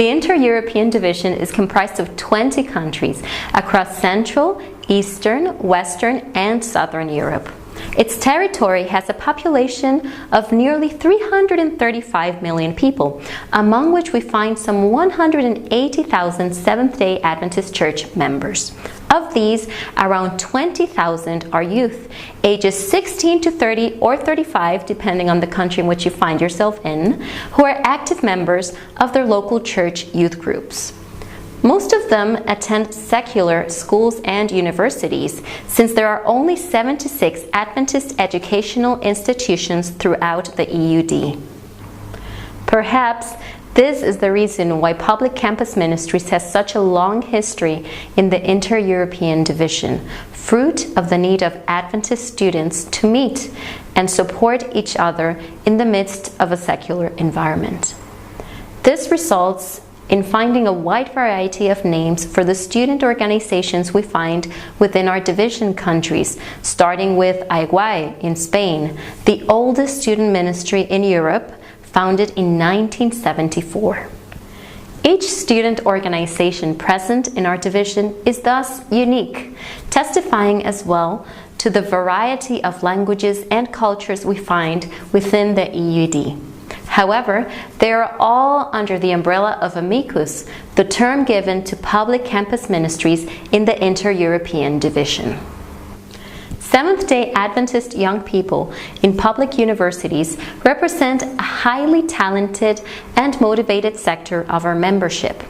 The Inter-European Division is comprised of 20 countries across Central, Eastern, Western, and Southern Europe. Its territory has a population of nearly 335 million people, among which we find some 180,000 Seventh-day Adventist Church members. Of these, around 20,000 are youth, ages 16 to 30 or 35, depending on the country in which you find yourself in, who are active members of their local church youth groups. Most of them attend secular schools and universities, since there are only 76 Adventist educational institutions throughout the EUD. Perhaps this is the reason why Public Campus Ministries has such a long history in the Inter-European Division, fruit of the need of Adventist students to meet and support each other in the midst of a secular environment. This results in finding a wide variety of names for the student organizations we find within our division countries, starting with EUD in Spain, the oldest student ministry in Europe, founded in 1974. Each student organization present in our division is thus unique, testifying as well to the variety of languages and cultures we find within the EUD. However, they are all under the umbrella of Amicus, the term given to public campus ministries in the Inter-European Division. Seventh-day Adventist young people in public universities represent a highly talented and motivated sector of our membership.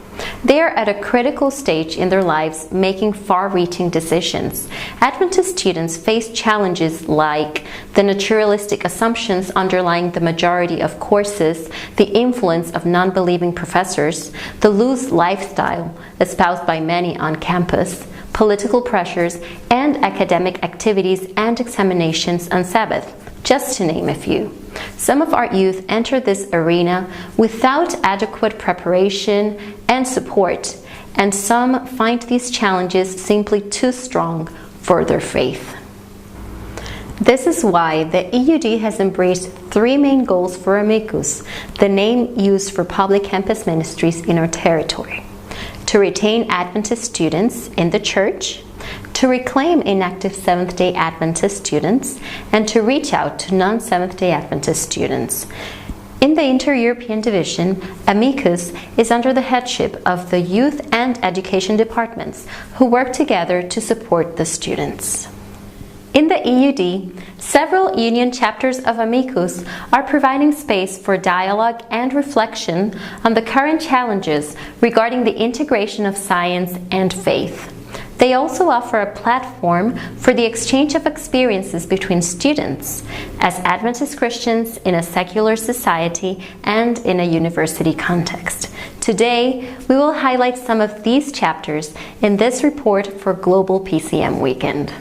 They are at a critical stage in their lives, making far-reaching decisions. Adventist students face challenges like the naturalistic assumptions underlying the majority of courses, the influence of non-believing professors, the loose lifestyle espoused by many on campus, political pressures, and academic activities and examinations on Sabbath, just to name a few. Some of our youth enter this arena without adequate preparation and support, and some find these challenges simply too strong for their faith. This is why the EUD has embraced three main goals for Amicus, the name used for public campus ministries in our territory: to retain Adventist students in the church, to reclaim inactive Seventh-day Adventist students, and to reach out to non-Seventh-day Adventist students. In the Inter-European Division, Amicus is under the headship of the Youth and Education departments, who work together to support the students. In the EUD, several union chapters of Amicus are providing space for dialogue and reflection on the current challenges regarding the integration of science and faith. They also offer a platform for the exchange of experiences between students as Adventist Christians in a secular society and in a university context. Today, we will highlight some of these chapters in this report for Global PCM Weekend.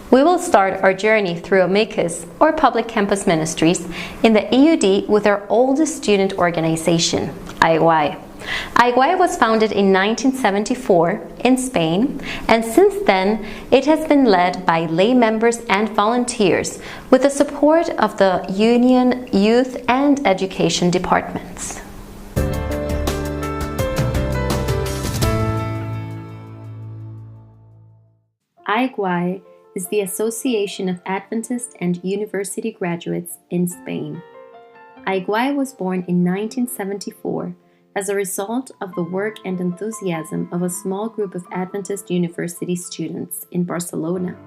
We will start our journey through Amicus, or Public Campus Ministries, in the EUD with our oldest student organization, EUD. EUD was founded in 1974 in Spain, and since then it has been led by lay members and volunteers with the support of the Union Youth and Education departments. EUD is the Association of Adventist and University Graduates in Spain. EUD was born in 1974 as a result of the work and enthusiasm of a small group of Adventist university students in Barcelona,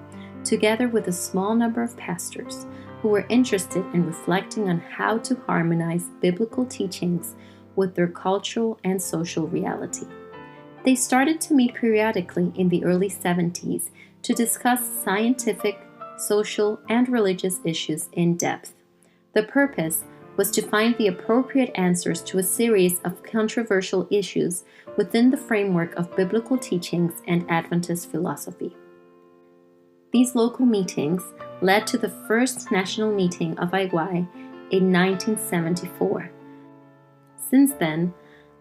together with a small number of pastors who were interested in reflecting on how to harmonize biblical teachings with their cultural and social reality. They started to meet periodically in the early 70s to discuss scientific, social, and religious issues in depth. The purpose was to find the appropriate answers to a series of controversial issues within the framework of biblical teachings and Adventist philosophy. These local meetings led to the first national meeting of EUD in 1974. Since then,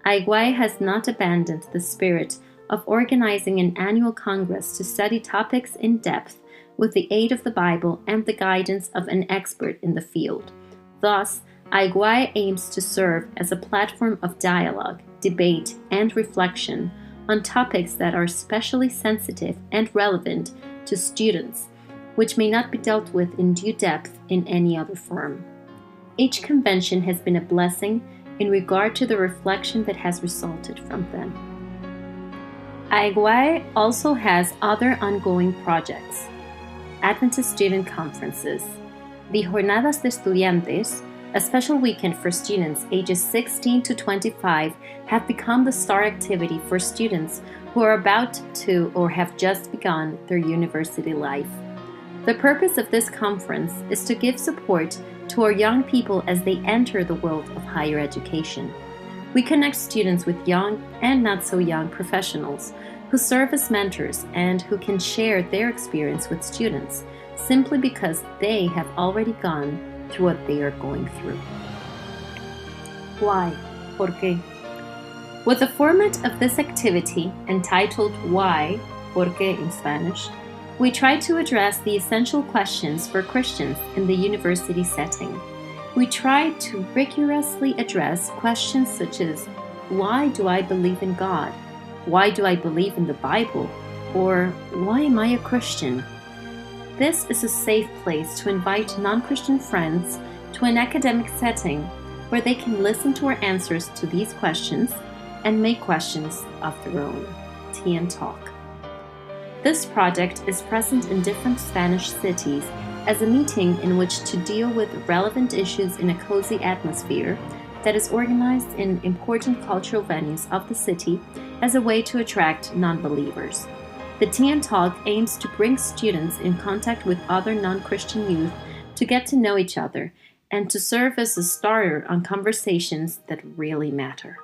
EUD has not abandoned the spirit of organizing an annual congress to study topics in depth with the aid of the Bible and the guidance of an expert in the field. Thus, EUD aims to serve as a platform of dialogue debate, and reflection on topics that are especially sensitive and relevant to students, which may not be dealt with in due depth in any other forum. Each convention has been a blessing in regard to the reflection that has resulted from them. AEGUAE also has other ongoing projects: Adventist Student Conferences, the Jornadas de Estudiantes, a special weekend for students ages 16 to 25, have become the star activity for students who are about to or have just begun their university life. The purpose of this conference is to give support to our young people as they enter the world of higher education. We connect students with young and not so young professionals who serve as mentors and who can share their experience with students simply because they have already gone through what they are going through. Why? ¿Por qué? With the format of this activity, entitled Why, ¿Por qué in Spanish, we try to address the essential questions for Christians in the university setting. We try to rigorously address questions such as, why do I believe in God? Why do I believe in the Bible? Or, why am I a Christian? This is a safe place to invite non-Christian friends to an academic setting where they can listen to our answers to these questions and make questions of their own. Tea and Talk. This project is present in different Spanish cities as a meeting in which to deal with relevant issues in a cozy atmosphere that is organized in important cultural venues of the city as a way to attract non-believers. The Tea and Talk aims to bring students in contact with other non-Christian youth to get to know each other and to serve as a starter on conversations that really matter.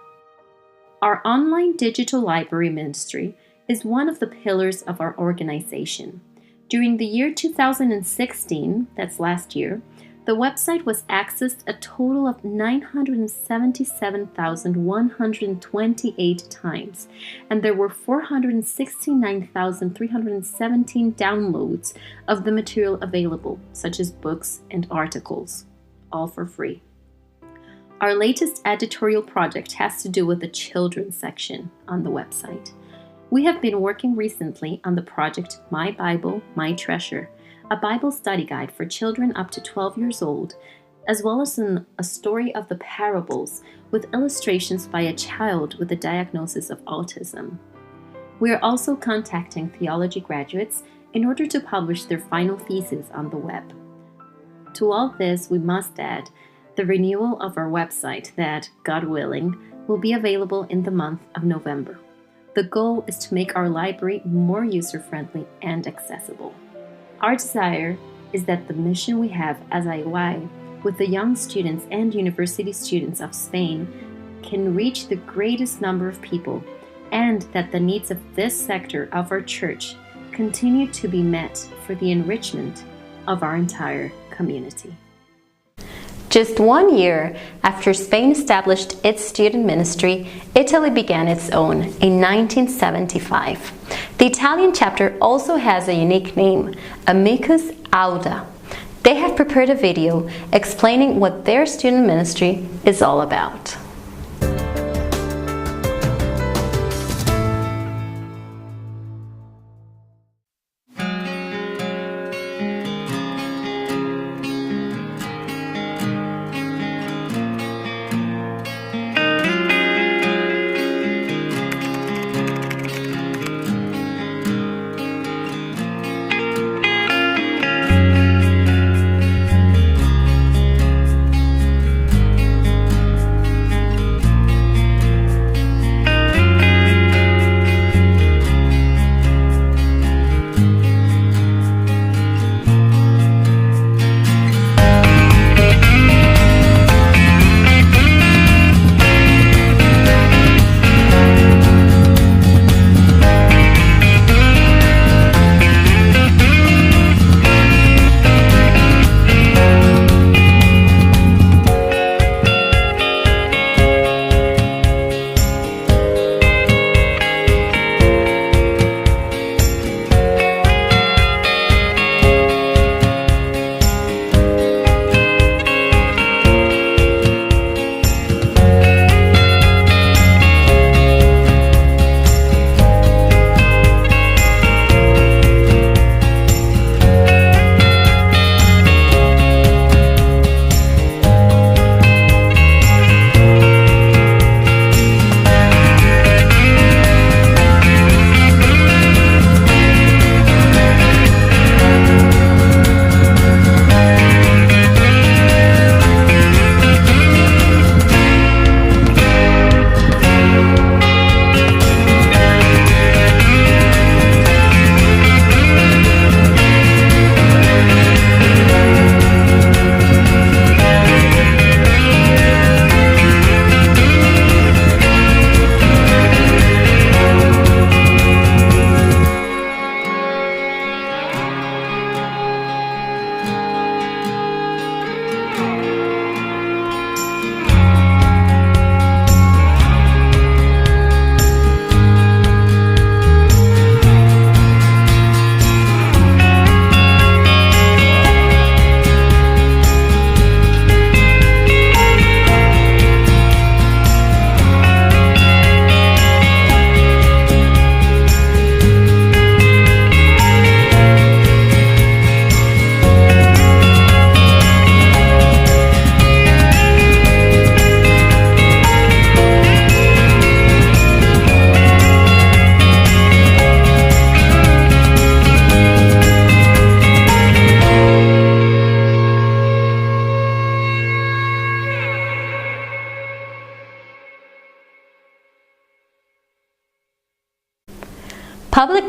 Our online digital library ministry is one of the pillars of our organization. During the year 2016, that's last year, the website was accessed a total of 977,128 times, and there were 469,317 downloads of the material available, such as books and articles, all for free. Our latest editorial project has to do with the children's section on the website. We have been working recently on the project My Bible, My Treasure, a Bible study guide for children up to 12 years old, as well as a story of the parables with illustrations by a child with a diagnosis of autism. We are also contacting theology graduates in order to publish their final thesis on the web. To all this, we must add the renewal of our website that, God willing, will be available in the month of November. The goal is to make our library more user-friendly and accessible. Our desire is that the mission we have as AEGUAE with the young students and university students of Spain can reach the greatest number of people, and that the needs of this sector of our church continue to be met for the enrichment of our entire community. Just 1 year after Spain established its student ministry, Italy began its own in 1975. The Italian chapter also has a unique name, Amicus Auda. They have prepared a video explaining what their student ministry is all about.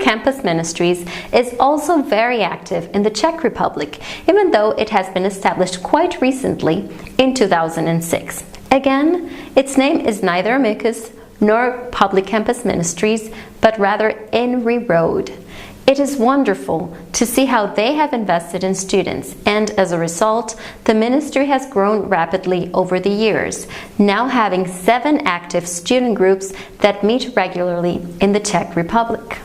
Campus Ministries is also very active in the Czech Republic, even though it has been established quite recently in 2006. Again, its name is neither Amicus nor Public Campus Ministries, but rather INRI Road. It is wonderful to see how they have invested in students, and as a result, the ministry has grown rapidly over the years, now having 7 active student groups that meet regularly in the Czech Republic.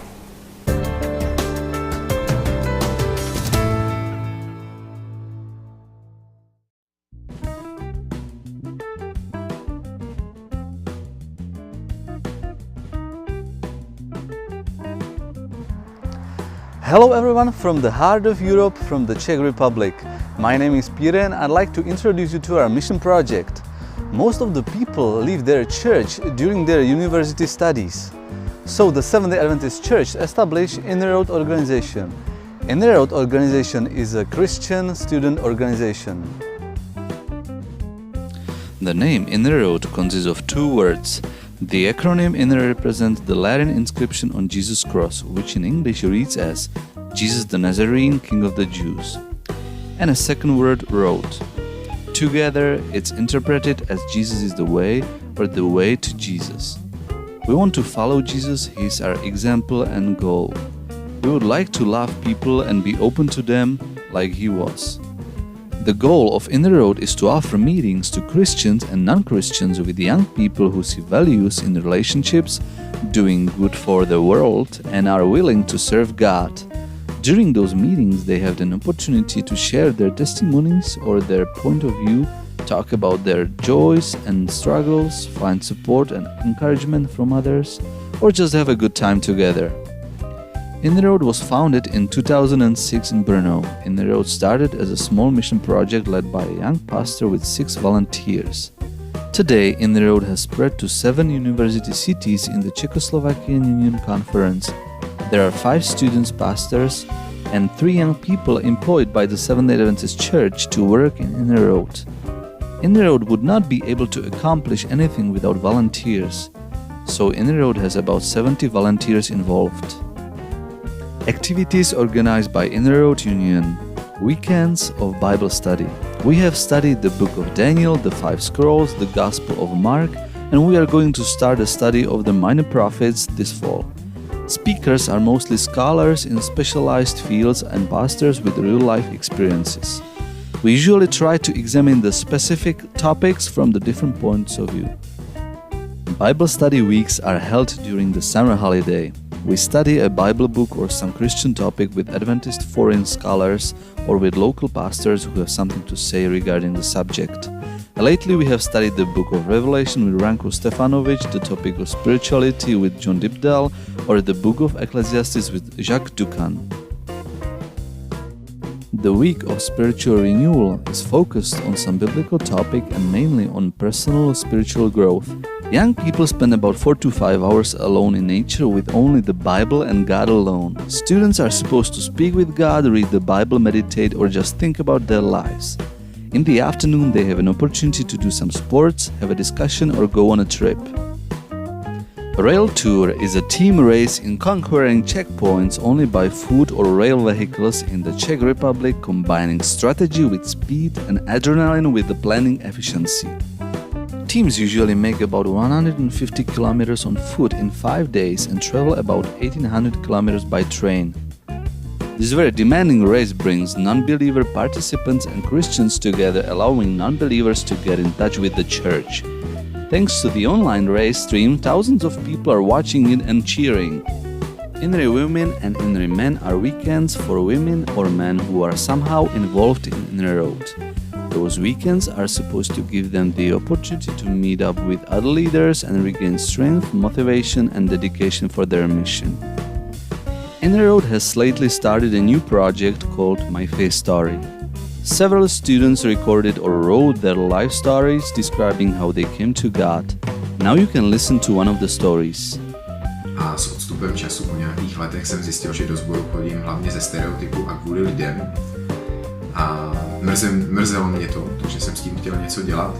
Hello everyone from the heart of Europe, from the Czech Republic. My name is Pire and I'd like to introduce you to our mission project. Most of the people leave their church during their university studies. So the Seventh-day Adventist Church established Inroad organization. Inroad organization is a Christian student organization. The name Inroad consists of 2 words. The acronym INRI represents the Latin inscription on Jesus' cross, which in English reads as Jesus the Nazarene, King of the Jews, and a second word, road. Together, it's interpreted as Jesus is the way, or the way to Jesus. We want to follow Jesus, he is our example and goal. We would like to love people and be open to them like he was. The goal of Inroad is to offer meetings to Christians and non-Christians with young people who see values in relationships, doing good for the world, and are willing to serve God. During those meetings, they have an opportunity to share their testimonies or their point of view, talk about their joys and struggles, find support and encouragement from others, or just have a good time together. Inroad was founded in 2006 in Brno. Inroad started as a small mission project led by a young pastor with 6 volunteers. Today, Inroad has spread to 7 university cities in the Czechoslovakian Union Conference. There are 5 students pastors and 3 young people employed by the Seventh-day Adventist Church to work in Inroad. Inroad would not be able to accomplish anything without volunteers, so Inroad has about 70 volunteers involved. Activities organized by Inroad Union. Weekends of Bible study. We have studied the book of Daniel, the 5 scrolls, the Gospel of Mark, and we are going to start a study of the minor prophets this fall. Speakers are mostly scholars in specialized fields and pastors with real-life experiences. We usually try to examine the specific topics from the different points of view. Bible study weeks are held during the summer holiday. We study a Bible book or some Christian topic with Adventist foreign scholars or with local pastors who have something to say regarding the subject. Lately we have studied the book of Revelation with Ranko Stefanovic, the topic of spirituality with John Dibdal, or the book of Ecclesiastes with Jacques Ducan. The week of spiritual renewal is focused on some biblical topic and mainly on personal spiritual growth. Young people spend about 4 to 5 hours alone in nature with only the Bible and God alone. Students are supposed to speak with God, read the Bible, meditate, or just think about their lives. In the afternoon, they have an opportunity to do some sports, have a discussion, or go on a trip. A rail tour is a team race in conquering checkpoints only by foot or rail vehicles in the Czech Republic, combining strategy with speed and adrenaline with the planning efficiency. Teams usually make about 150 kilometers on foot in 5 days and travel about 1800 kilometers by train. This very demanding race brings non-believer participants and Christians together, allowing non-believers to get in touch with the church. Thanks to the online race stream, thousands of people are watching it and cheering. INRI Women and INRI Men are weekends for women or men who are somehow involved in Inroad. Those weekends are supposed to give them the opportunity to meet up with other leaders and regain strength, motivation, and dedication for their mission. Inroad has lately started a new project called My Faith Story. Several students recorded or wrote their life stories describing how they came to God. Now you can listen to one of the stories. A s odstupem času po nějakých letech jsem zjistil, že do sboru chodím hlavně ze stereotypu a kvůli lidem. A mrzelo mě to, že jsem s tím chtěl něco dělat.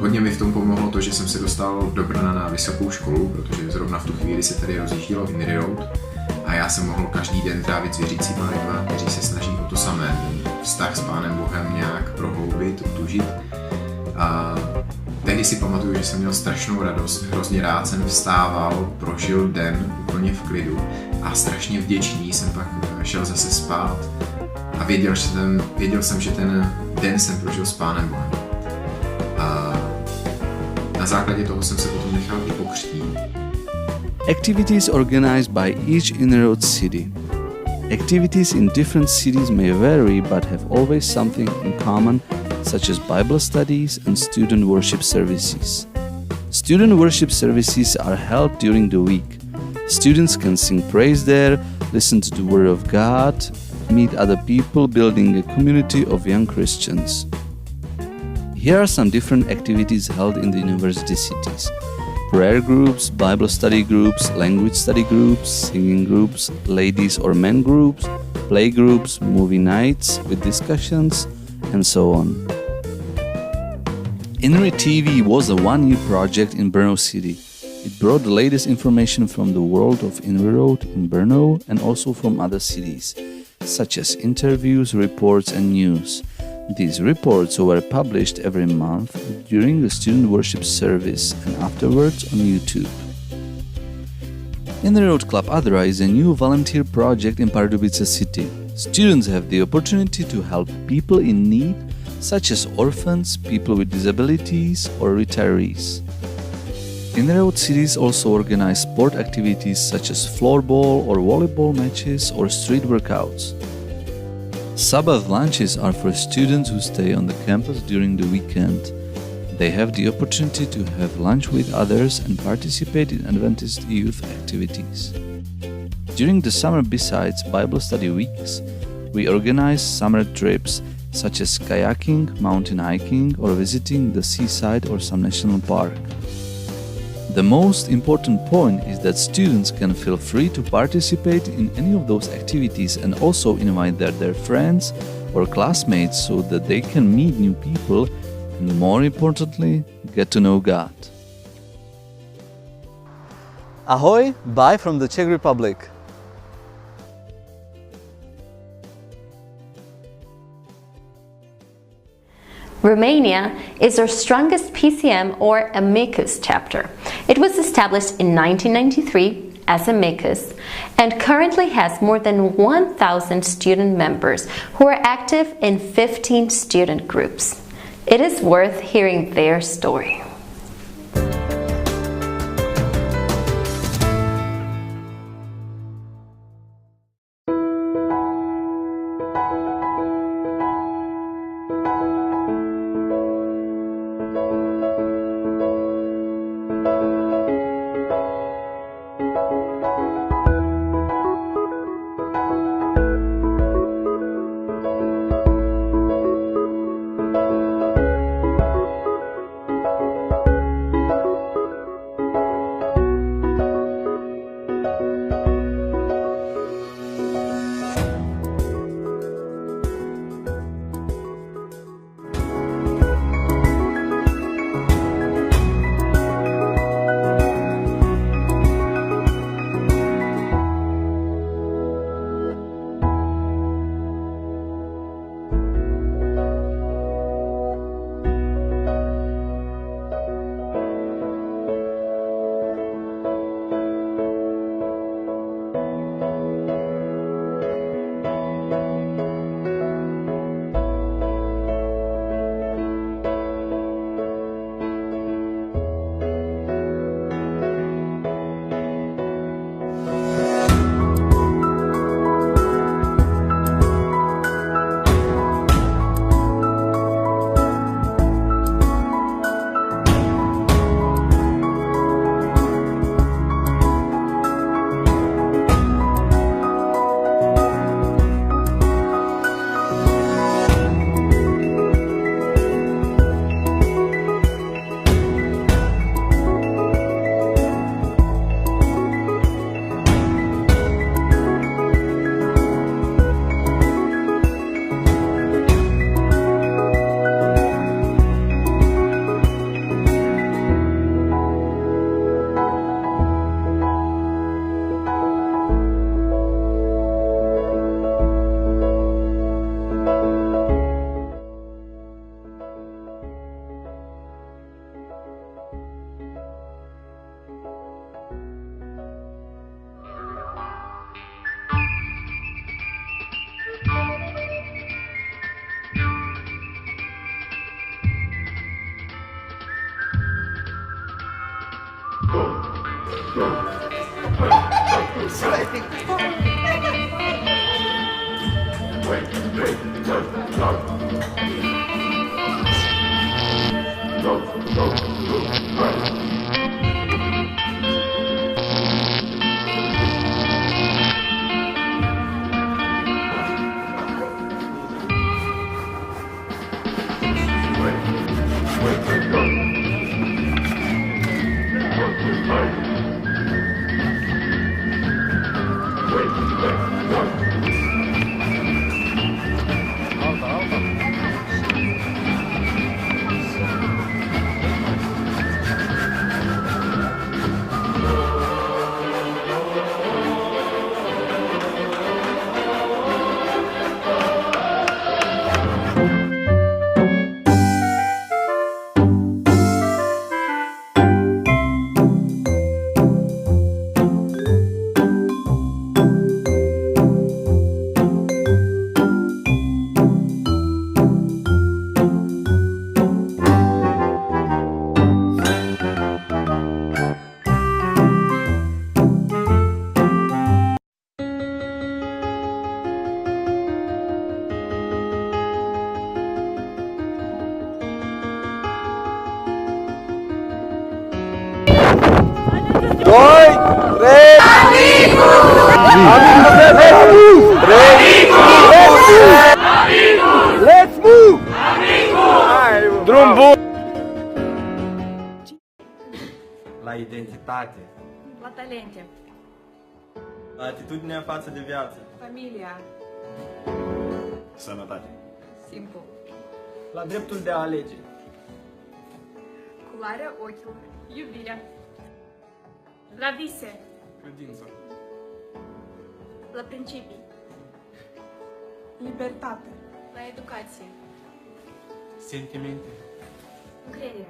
Hodně mi v tom pomohlo to, že jsem se dostal do Brna na vysokou školu, protože zrovna v tu chvíli se tady rozjíždělo INRI Road. a já jsem mohl každý den trávit s věřícíma lidma, kteří se snaží o to samé, ten vztah s Pánem Bohem nějak prohloubit, utužit. A tehdy si pamatuju, že jsem měl strašnou radost, hrozně rád jsem vstával, prožil den úplně v klidu a strašně vděčný jsem pak šel zase spát a věděl jsem, že ten den jsem prožil s Pánem Bohem. A na základě toho jsem se potom nechal i pokřtít. Activities organized by each inner-road city. Activities in different cities may vary but have always something in common, such as Bible studies and student worship services. Student worship services are held during the week. Students can sing praise there, listen to the Word of God, meet other people, building a community of young Christians. Here are some different activities held in the university cities. Prayer groups, Bible study groups, language study groups, singing groups, ladies or men groups, play groups, movie nights with discussions, and so on. INRI TV was a one-year project in Brno City. It brought the latest information from the world of INRI Road in Brno and also from other cities, such as interviews, reports and news. These reports were published every month during the student worship service and afterwards on YouTube. INRI Road Club Adra is a new volunteer project in Pardubice city. Students have the opportunity to help people in need, such as orphans, people with disabilities or retirees. INRI Road cities also organize sport activities such as floorball or volleyball matches or street workouts. Sabbath lunches are for students who stay on the campus during the weekend. They have the opportunity to have lunch with others and participate in Adventist youth activities. During the summer, besides Bible study weeks, we organize summer trips such as kayaking, mountain hiking, or visiting the seaside or some national park. The most important point is that students can feel free to participate in any of those activities and also invite their friends or classmates so that they can meet new people and, more importantly, get to know God. Ahoj, bye from the Czech Republic. Romania is our strongest PCM or amicus chapter. It was established in 1993 as amicus and currently has more than 1,000 student members who are active in 15 student groups. It is worth hearing their story. Let's move! Drum bun! La identitate, La talente, la atitudinea față de viață, familia, sănătate, simplu, la dreptul de a alege, culoarea ochilor, iubirea, la vise, credință, la principii, Libertate, la educație, sentimente, încredere,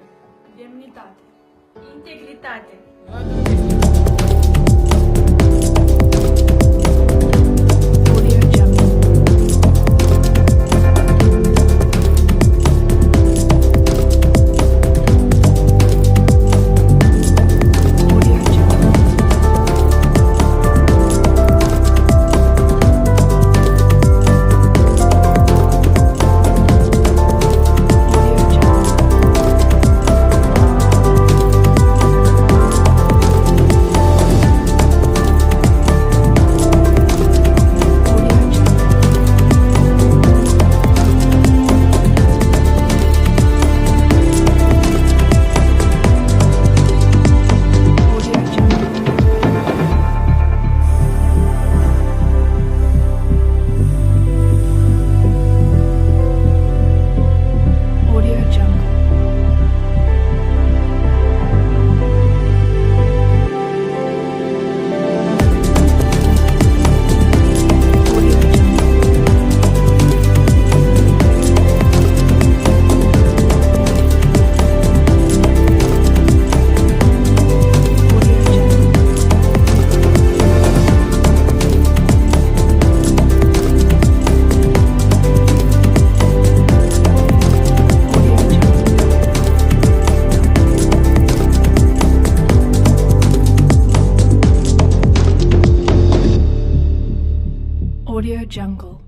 demnitate, integritate, Audio Jungle. Audio Jungle. Audio Jungle. Audio Jungle. Audio Jungle. Audio Jungle. Audio Jungle. Audio Jungle. Audio Jungle. Audio Jungle.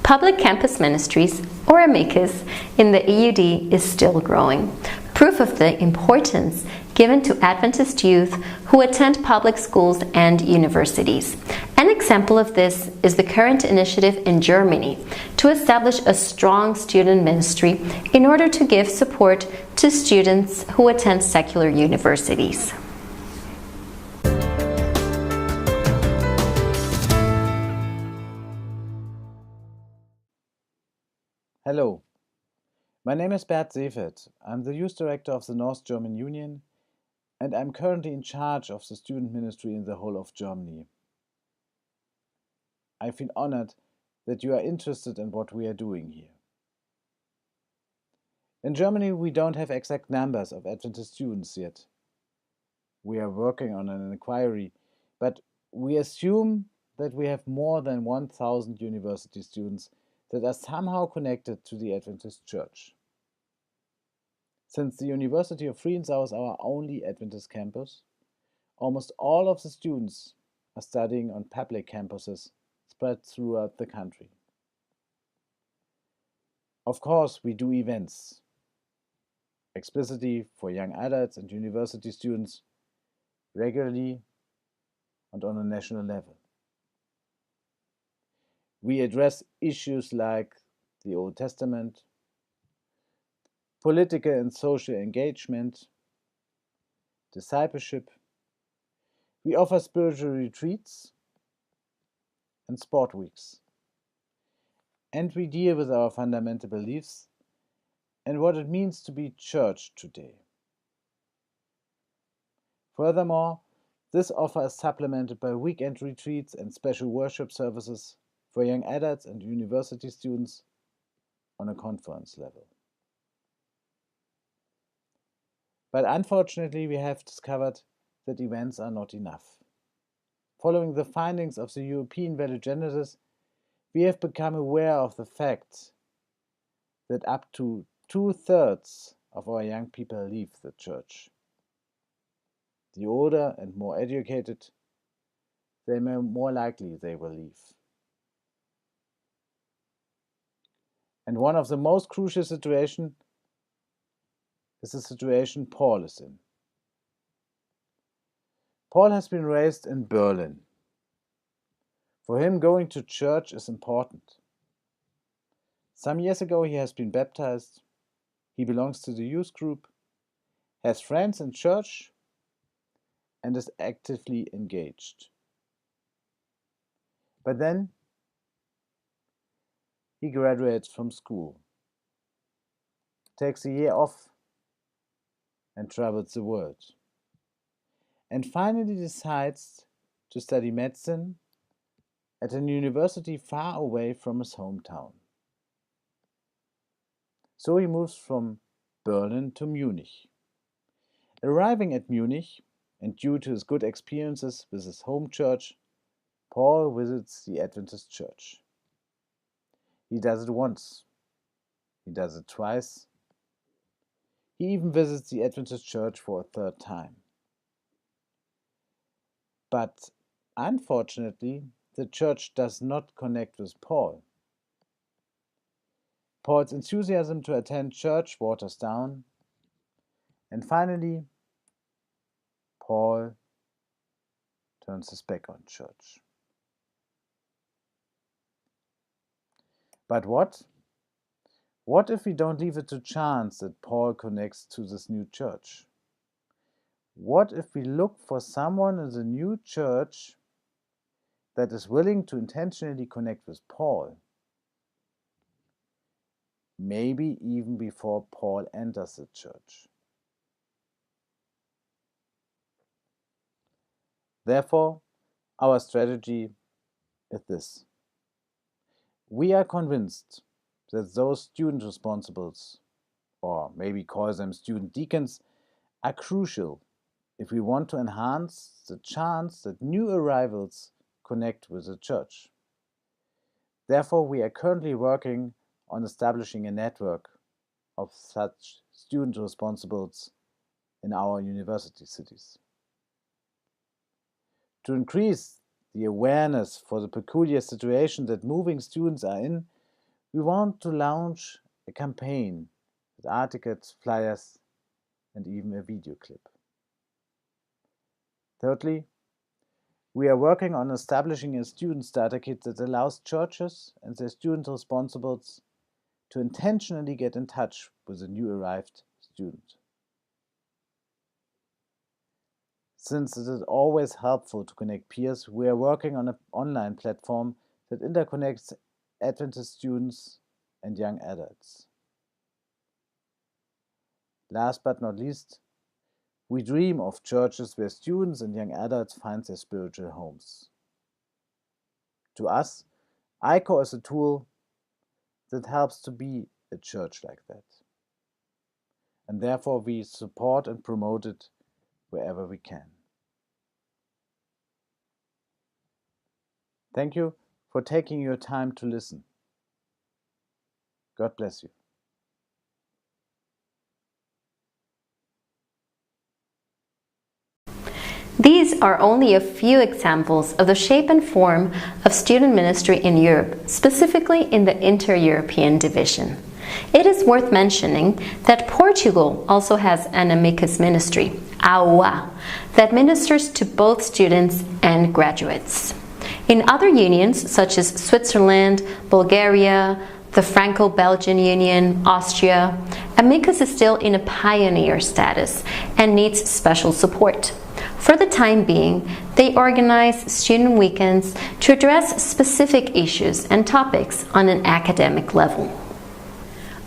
Public campus ministries, or amicus, in the EUD is still growing. Proof of the importance given to Adventist youth who attend public schools and universities. An example of this is the current initiative in Germany to establish a strong student ministry in order to give support to students who attend secular universities. Hello, my name is Bert Seefeld. I'm the youth director of the North German Union, and I'm currently in charge of the student ministry in the whole of Germany. I feel honored that you are interested in what we are doing here. In Germany, we don't have exact numbers of Adventist students yet. We are working on an inquiry, but we assume that we have more than 1,000 university students that are somehow connected to the Adventist Church. Since the University of Friedensau is our only Adventist campus, almost all of the students are studying on public campuses spread throughout the country. Of course, we do events explicitly for young adults and university students regularly and on a national level. We address issues like the Old Testament, political and social engagement, discipleship. We offer spiritual retreats and sport weeks. And we deal with our fundamental beliefs and what it means to be church today. Furthermore, this offer is supplemented by weekend retreats and special worship services for young adults and university students on a conference level. But unfortunately, we have discovered that events are not enough. Following the findings of the European Value Genesis, we have become aware of the fact that up to 2/3 of our young people leave the church. The older and more educated, the more likely they will leave. And one of the most crucial situations is the situation Paul is in. Paul has been raised in Berlin. For him, going to church is important. Some years ago, he has been baptized. He belongs to the youth group, has friends in church, and is actively engaged. But then he graduates from school, takes a year off, and travels the world, and finally decides to study medicine at an university far away from his hometown. So he moves from Berlin to Munich. Arriving at Munich, and due to his good experiences with his home church, Paul visits the Adventist church. He does it once. He does it twice. He even visits the Adventist church for a third time. But unfortunately, the church does not connect with Paul. Paul's enthusiasm to attend church waters down, and finally, Paul turns his back on church. But what? What if we don't leave it to chance that Paul connects to this new church? What if we look for someone in the new church that is willing to intentionally connect with Paul? Maybe even before Paul enters the church. Therefore, our strategy is this. We are convinced that those student responsibles, or maybe call them student deacons, are crucial if we want to enhance the chance that new arrivals connect with the church. Therefore, we are currently working on establishing a network of such student responsibles in our university cities. To increase the awareness for the peculiar situation that moving students are in, we want to launch a campaign with articles, flyers, and even a video clip. Thirdly, we are working on establishing a student starter kit that allows churches and their student responsibles to intentionally get in touch with a new arrived student. Since it is always helpful to connect peers, we are working on an online platform that interconnects Adventist students and young adults. Last but not least, we dream of churches where students and young adults find their spiritual homes. To us, ICO is a tool that helps to be a church like that. And therefore we support and promote it wherever we can. Thank you for taking your time to listen. God bless you. These are only a few examples of the shape and form of student ministry in Europe, specifically in the Inter-European division. It is worth mentioning that Portugal also has an amicus ministry, AUA, that ministers to both students and graduates. In other unions, such as Switzerland, Bulgaria, the Franco-Belgian Union, Austria, amicus is still in a pioneer status and needs special support. For the time being, they organize student weekends to address specific issues and topics on an academic level.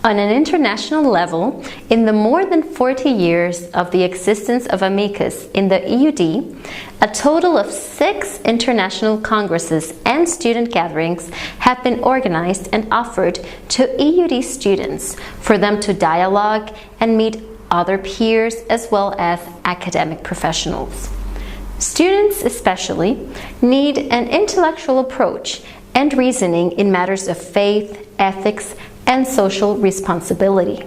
On an international level, in the more than 40 years of the existence of amicus in the EUD, a total of 6 international congresses and student gatherings have been organized and offered to EUD students for them to dialogue and meet other peers as well as academic professionals. Students especially need an intellectual approach and reasoning in matters of faith, ethics, and social responsibility.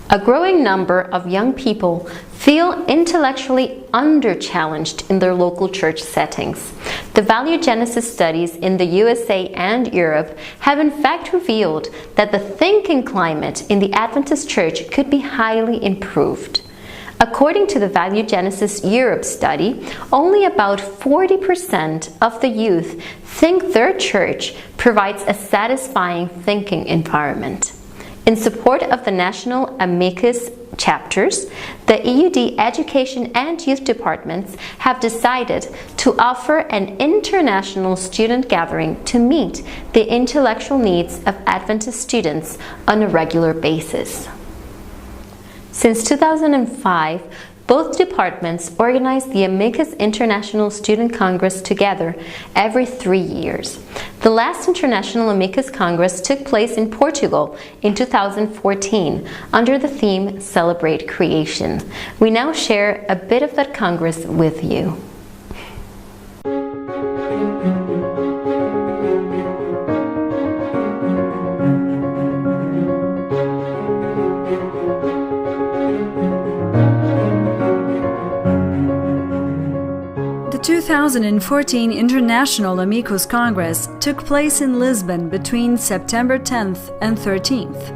A growing number of young people feel intellectually under-challenged in their local church settings. The value genesis studies in the USA and Europe have in fact revealed that the thinking climate in the Adventist Church could be highly improved. According to the Value Genesis Europe study, only about 40% of the youth think their church provides a satisfying thinking environment. In support of the national amicus chapters, the EUD education and youth departments have decided to offer an international student gathering to meet the intellectual needs of Adventist students on a regular basis. Since 2005, both departments organize the Amicus International Student Congress together every 3 years. The last International Amicus Congress took place in Portugal in 2014 under the theme Celebrate Creation. We now share a bit of that Congress with you. The 2014 International Amicus Congress took place in Lisbon between September 10th and 13th.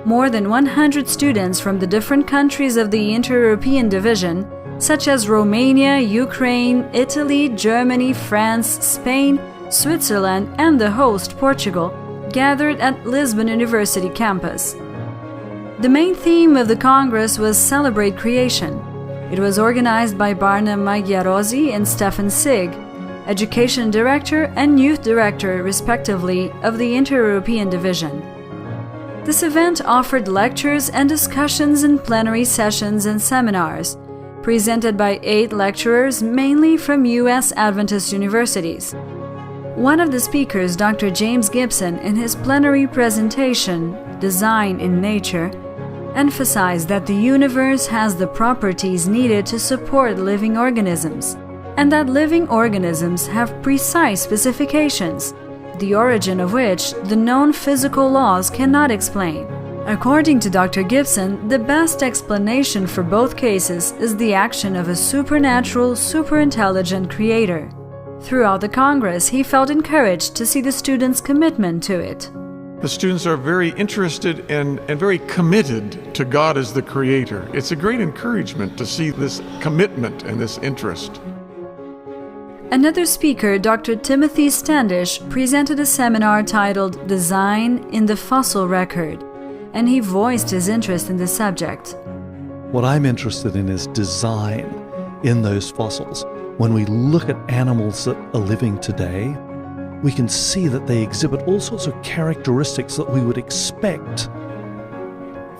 More than 100 students from the different countries of the Inter-European Division, such as Romania, Ukraine, Italy, Germany, France, Spain, Switzerland, and the host Portugal, gathered at Lisbon University campus. The main theme of the Congress was Celebrate Creation. It was organized by Barna Magyarosi and Stefan Sig, Education Director and Youth Director, respectively, of the Inter-European Division. This event offered lectures and discussions in plenary sessions and seminars, presented by 8 lecturers mainly from U.S. Adventist universities. One of the speakers, Dr. James Gibson, in his plenary presentation, Design in Nature, emphasized that the universe has the properties needed to support living organisms, and that living organisms have precise specifications, the origin of which the known physical laws cannot explain. According to Dr. Gibson, the best explanation for both cases is the action of a supernatural, superintelligent creator. Throughout the Congress, he felt encouraged to see the students' commitment to it. The students are very interested and very committed to God as the Creator. It's a great encouragement to see this commitment and this interest. Another speaker, Dr. Timothy Standish, presented a seminar titled Design in the Fossil Record, and he voiced his interest in the subject. What I'm interested in is design in those fossils. When we look at animals that are living today, we can see that they exhibit all sorts of characteristics that we would expect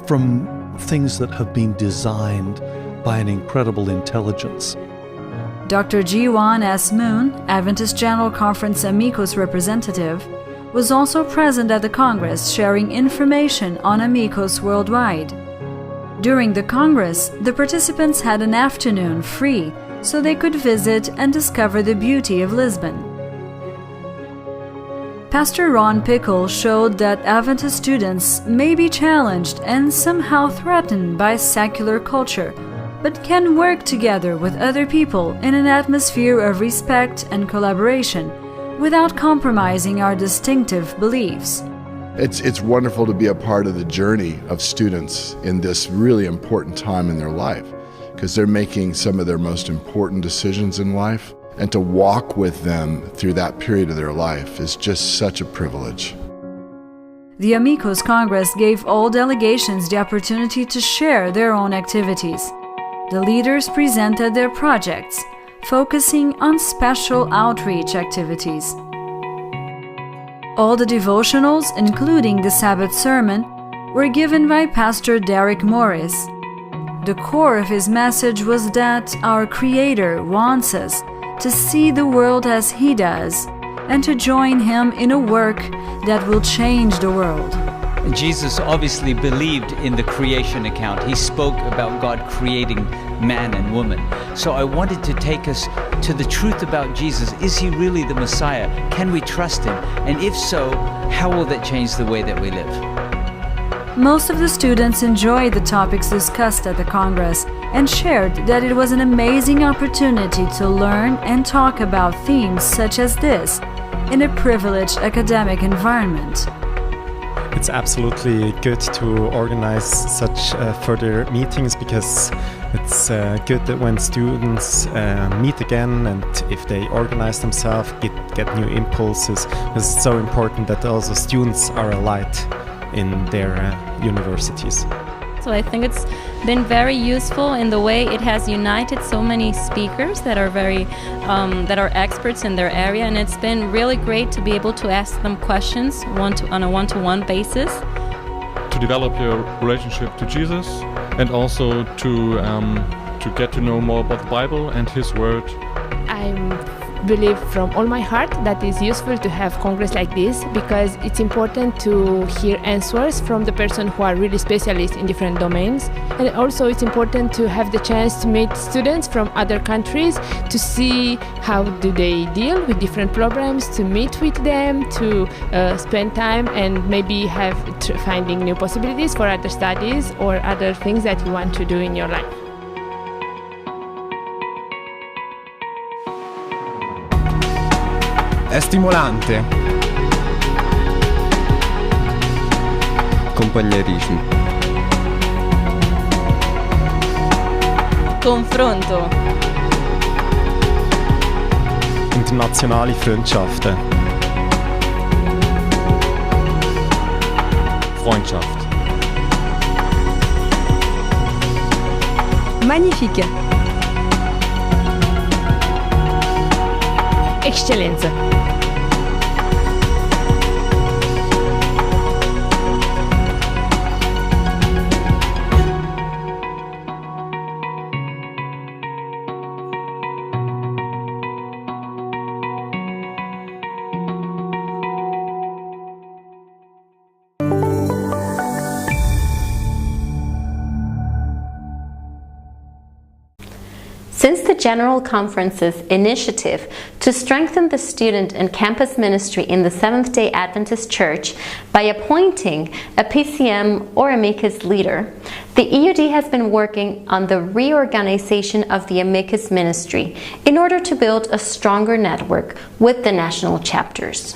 from things that have been designed by an incredible intelligence. Dr. Jiwan S. Moon, Adventist General Conference Amicus representative, was also present at the Congress sharing information on Amicus worldwide. During the Congress, the participants had an afternoon free so they could visit and discover the beauty of Lisbon. Pastor Ron Pickle showed that Adventist students may be challenged and somehow threatened by secular culture, but can work together with other people in an atmosphere of respect and collaboration without compromising our distinctive beliefs. It's wonderful to be a part of the journey of students in this really important time in their life, because they're making some of their most important decisions in life, and to walk with them through that period of their life is just such a privilege. The Amigos Congress gave all delegations the opportunity to share their own activities. The leaders presented their projects, focusing on special outreach activities. All the devotionals, including the Sabbath sermon, were given by Pastor Derek Morris. The core of his message was that our Creator wants us to see the world as He does and to join Him in a work that will change the world. Jesus obviously believed in the creation account. He spoke about God creating man and woman. So I wanted to take us to the truth about Jesus. Is He really the Messiah? Can we trust Him? And if so, how will that change the way that we live? Most of the students enjoyed the topics discussed at the Congress and shared that it was an amazing opportunity to learn and talk about themes such as this in a privileged academic environment. It's absolutely good to organize such further meetings, because it's good that when students meet again, and if they organize themselves, get new impulses. It's so important that also students are a light in their universities. So I think it's been very useful in the way it has united so many speakers that are that are experts in their area, and it's been really great to be able to ask them questions on a one-to-one basis. To develop your relationship to Jesus, and also to get to know more about the Bible and His Word. I believe from all my heart that it's useful to have Congress like this, because it's important to hear answers from the person who are really specialists in different domains, and also it's important to have the chance to meet students from other countries to see how do they deal with different problems, to meet with them, to spend time and maybe have finding new possibilities for other studies or other things that you want to do in your life. È stimolante. Compagnerisch. Confronto. Internationale Freundschaften. Freundschaft. Magnifique. Eccellenza. Since the General Conference's initiative to strengthen the student and campus ministry in the Seventh-day Adventist Church by appointing a PCM or amicus leader, the EUD has been working on the reorganization of the amicus ministry in order to build a stronger network with the national chapters.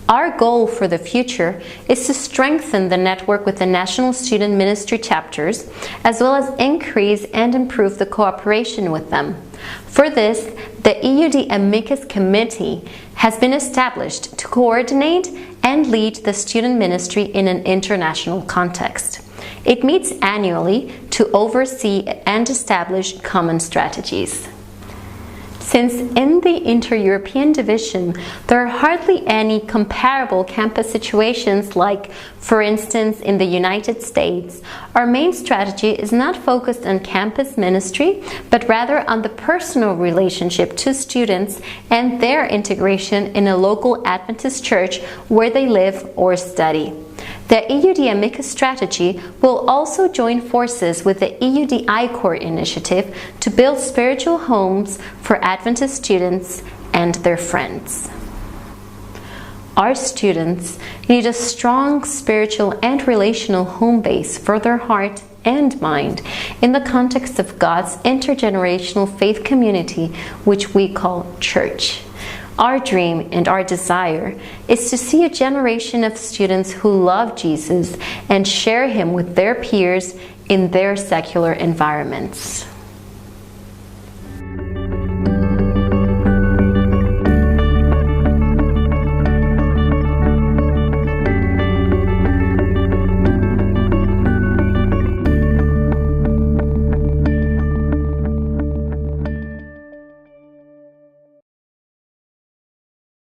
Our goal for the future is to strengthen the network with the national student ministry chapters, as well as increase and improve the cooperation with them. For this, the EUD Amicus Committee has been established to coordinate and lead the student ministry in an international context. It meets annually to oversee and establish common strategies. Since in the inter-European division, there are hardly any comparable campus situations like, for instance, in the United States, our main strategy is not focused on campus ministry, but rather on the personal relationship to students and their integration in a local Adventist church where they live or study. The EUD Amicus strategy will also join forces with the EUD I-Core initiative to build spiritual homes for Adventist students and their friends. Our students need a strong spiritual and relational home base for their heart and mind in the context of God's intergenerational faith community, which we call church. Our dream and our desire is to see a generation of students who love Jesus and share him with their peers in their secular environments.